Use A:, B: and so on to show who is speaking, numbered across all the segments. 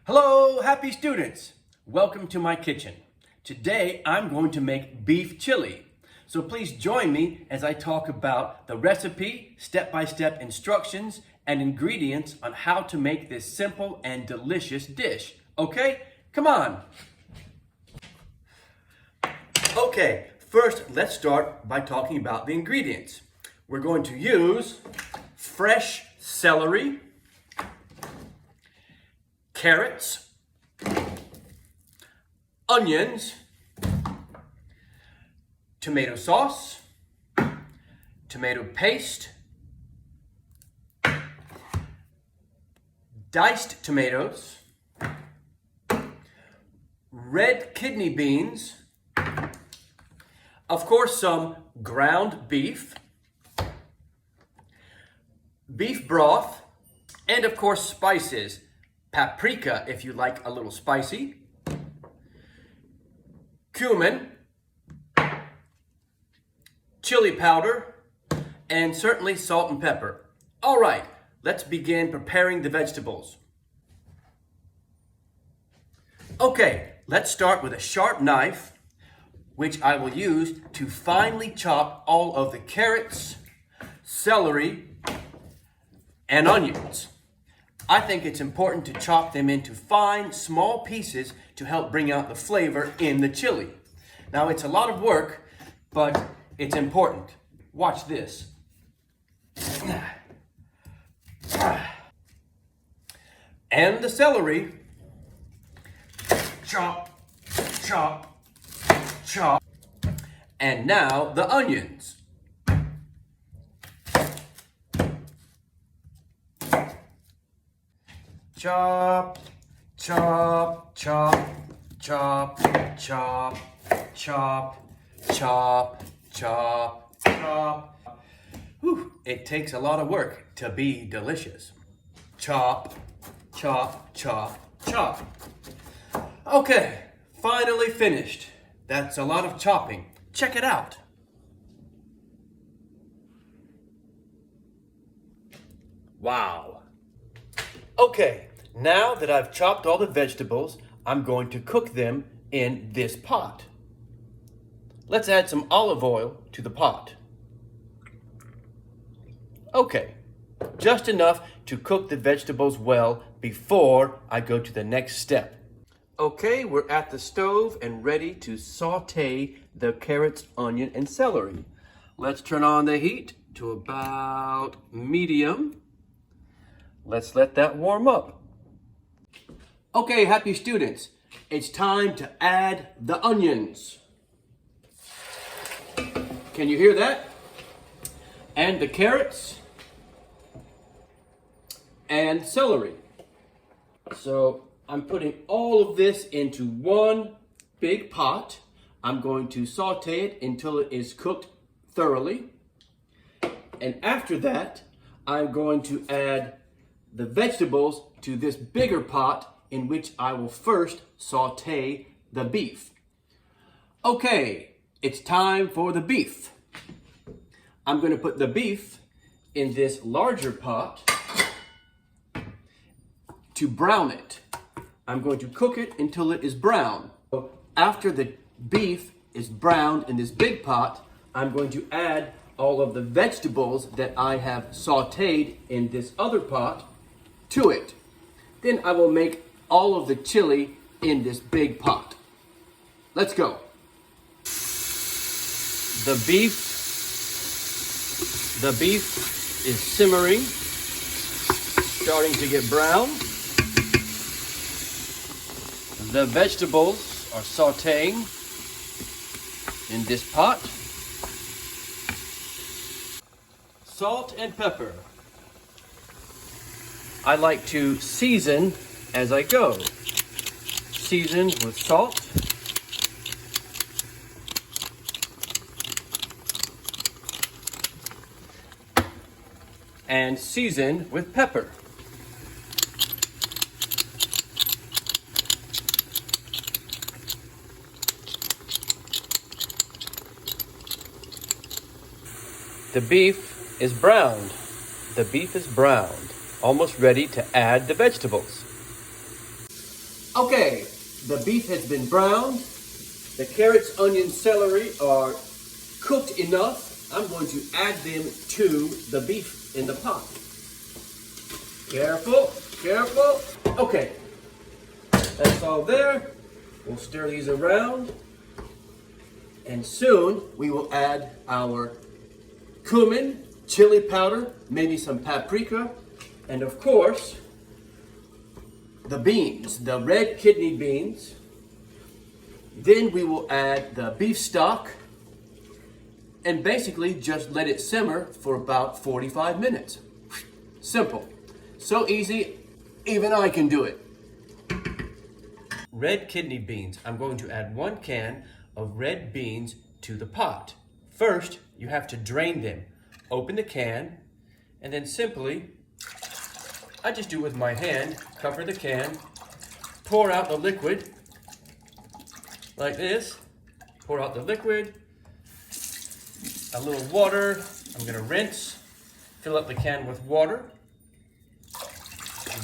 A: Hello, happy students! Welcome to my kitchen. Today I'm going to make beef chili. So please join me as I talk about the recipe, step-by-step instructions, and ingredients on how to make this simple and delicious dish. Okay? Come on! Okay, first let's start by talking about the ingredients. We're going to use fresh celery, carrots, onions, tomato sauce, tomato paste, diced tomatoes, red kidney beans, of course some ground beef, beef broth, and of course spices. Paprika if you like a little spicy, cumin, chili powder, and certainly salt and pepper. All right, let's begin preparing the vegetables. Okay, let's start with a sharp knife, which I will use to finely chop all of the carrots, celery, and onions. I think it's important to chop them into fine, small pieces to help bring out the flavor in the chili. Now, it's a lot of work, but it's important. Watch this. And the celery. Chop, chop, chop. And now the onions. Chop, chop, chop, chop, chop, chop, chop, chop, chop. Whew, it takes a lot of work to be delicious. Chop, chop, chop, chop. Okay, finally finished. That's a lot of chopping. Check it out. Wow. Okay, now that I've chopped all the vegetables, I'm going to cook them in this pot. Let's add some olive oil to the pot. Okay, just enough to cook the vegetables well before I go to the next step. Okay, we're at the stove and ready to saute the carrots, onion, and celery. Let's turn on the heat to about medium. Let's let that warm up. Okay, happy students, it's time to add the onions. Can you hear that? And the carrots and celery. So I'm putting all of this into one big pot. I'm going to saute it until it is cooked thoroughly. And after that, I'm going to add the vegetables to this bigger pot in which I will first saute the beef. Okay, it's time for the beef. I'm going to put the beef in this larger pot to brown it. I'm going to cook it until it is brown. After the beef is browned in this big pot, I'm going to add all of the vegetables that I have sauteed in this other pot to it. Then I will make all of the chili in this big pot. Let's go. The beef is simmering, starting to get brown. The vegetables are sauteing in this pot. Salt and pepper. I like to season as I go. Season with salt. And season with pepper. The beef is browned. The beef is browned, almost ready to add the vegetables. Okay, the beef has been browned. The carrots, onions, celery are cooked enough. I'm going to add them to the beef in the pot. Careful, careful. Okay, that's all there. We'll stir these around. And soon we will add our cumin, chili powder, maybe some paprika, and of course, the beans, the red kidney beans. Then we will add the beef stock and basically just let it simmer for about 45 minutes. Simple. So easy, even I can do it. Red kidney beans. I'm going to add 1 can of red beans to the pot. First, you have to drain them. Open the can, and then simply, I just do it with my hand, cover the can, pour out the liquid, like this. Pour out the liquid, a little water. I'm gonna rinse, fill up the can with water,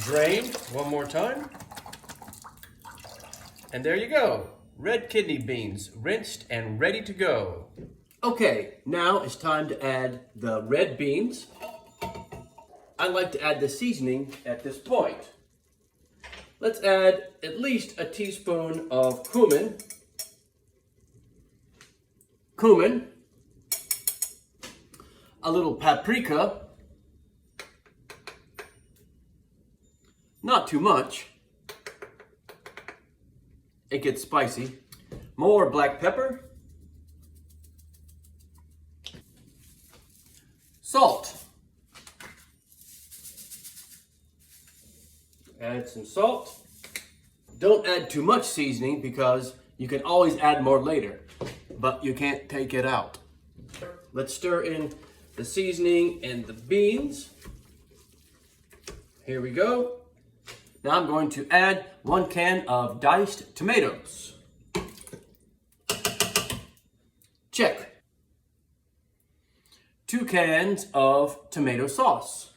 A: drain one more time, and there you go. Red kidney beans, rinsed and ready to go. Okay, now it's time to add the red beans. I like to add the seasoning at this point. Let's add at least a teaspoon of cumin. A little paprika. Not too much. It gets spicy. More black pepper. Salt. Add some salt. Don't add too much seasoning because you can always add more later, but you can't take it out. Let's stir in the seasoning and the beans. Here we go. Now I'm going to add 1 can of diced tomatoes. Check. 2 cans of tomato sauce.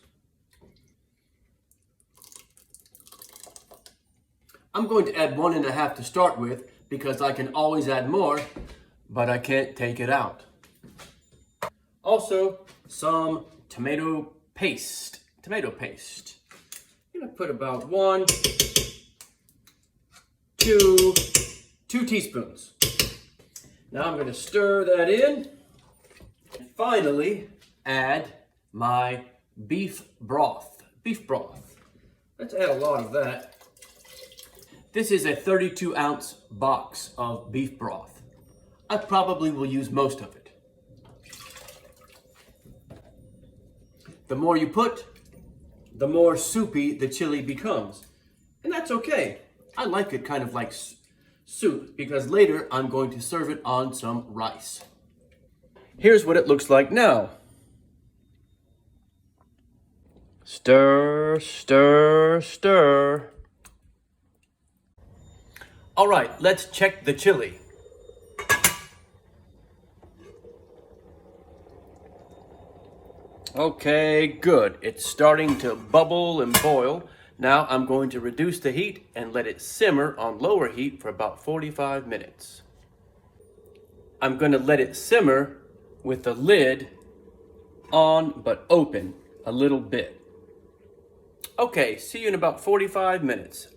A: I'm going to add 1.5 to start with because I can always add more, but I can't take it out. Also, some tomato paste. I'm gonna put about 2 teaspoons. Now I'm gonna stir that in. And finally, add my beef broth. Let's add a lot of that. This is a 32-ounce box of beef broth. I probably will use most of it. The more you put, the more soupy the chili becomes. And that's okay. I like it kind of like soup because later I'm going to serve it on some rice. Here's what it looks like now. Stir, stir, stir. All right, let's check the chili. Okay, good. It's starting to bubble and boil. Now I'm going to reduce the heat and let it simmer on lower heat for about 45 minutes. I'm going to let it simmer with the lid on but open a little bit. Okay, see you in about 45 minutes.